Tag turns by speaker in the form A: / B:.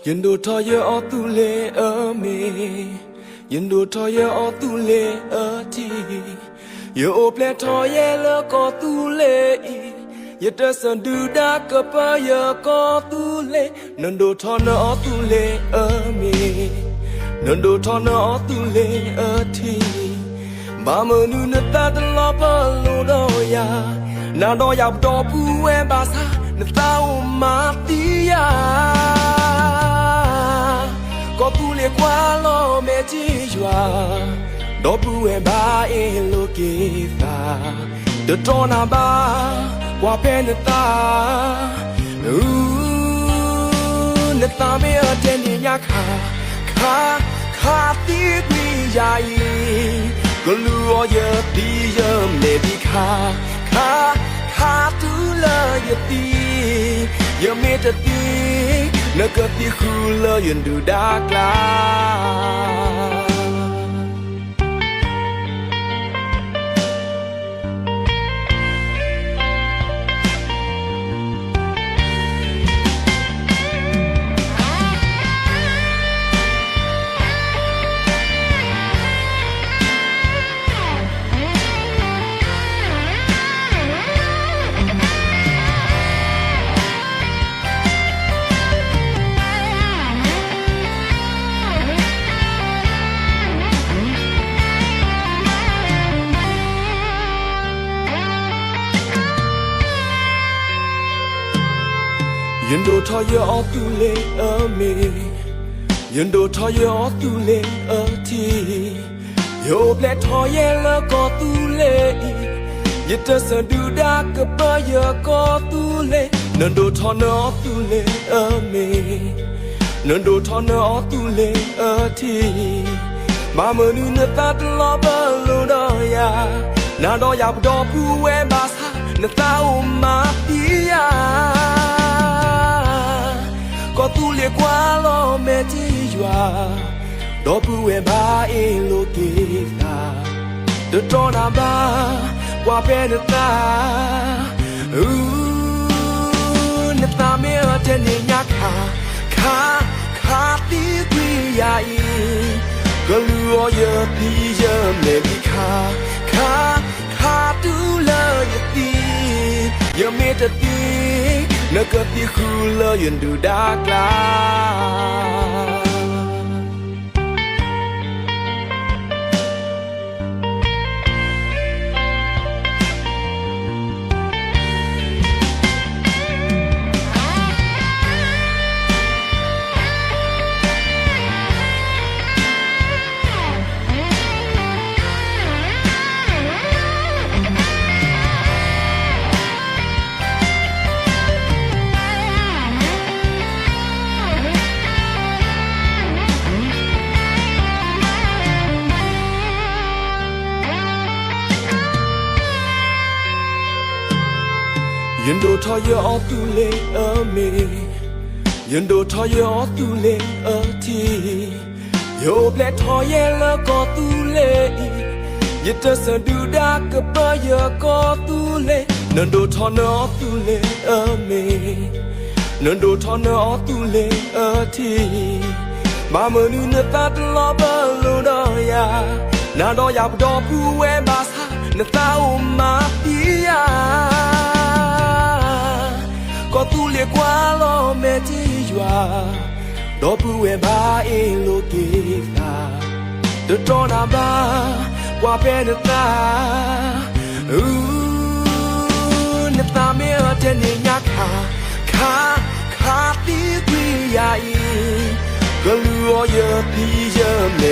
A: ရင်တို့ထော်ရအော်သူလေအမေရင်တို့ထော်ရအော်သူလေအတီယောပလက်ထော်ရလောကောသူလေယတဆန်ဒူဒါကပယောကောသူလေနန္ဒိုထော်နော်သူလေအမေနန္ဒိုထော်နော်သူလေအတီဘာမနုနတတလောပလိုတော့ယာနာတော့ရောက်တော့ဘူးဝဲပါစားနတောင်းမာတီယာก็ปูเลกว่าล้อแม่จีหว่าดอกปูเอบ้าเอโลเกตาเดตอนาบ้ากว่าเป็นตาเนตาไม่เจนี่ยาคาตีกวียายก็รู้ว่าเยอะดีเยอะเมบีคาตูเลยตีเยอะเมตตีนักตีคูลยันดูดากลาရင်တို့ထော်ရအော်သူလေအမေရင်တို့ထော်ရအော်သူလေအတီယောပလက်ထော်ရလောကောသူလေယတဆန်ဒူဒါကပယောကောသူလေနန္ဒိုထော်နော်သူလေအမေနန္ဒိုထော်နော်သူလေအတီမာမနုနတတလောဘလိုတော့ယာနာတော့ရောက်တော့ဘူးဝဲပါစားနတောင်းမာတီယာก็ตูเลียกว่าล้อแม่จีหว่าดอกปูเอบ้าเอโลเกตาเดตอนาบ้ากว่าเป็นตาเนตาไม่เจนี่ยาคาตีกวียายก็รู้ว่าเยอะดีเยอะเมบีคาตูเลยตีเยอะเมตตีนักตีคูลยันดูดากลาရင်တို့ထော်ရအော်သူလေအမေရင်တို့ထော်ရအော်သူလေအတီယောပလက်ထော်ရလောကောသူလေယတဆန်ဒူဒါကပယောကောသူလေနန္ဒိုထော်နော်သူလေအမေနန္ဒိုထော်နော်သူလေအတီမာမနုနတတလောဘလိုတော့ယာနာတော့ရောက်တော့ဘူးဝဲပါစားနတောင်းမာတီယာก็ตูเลียกว่าล้อแม่จีหว่าดอกปูเอบ้าเอโลเกตาเดตอนาบ้ากว่าเป็นตาเนตาไม่เจนี่ยาคาตีกวียายก็รู้ว่าเยอะดีเยอะเม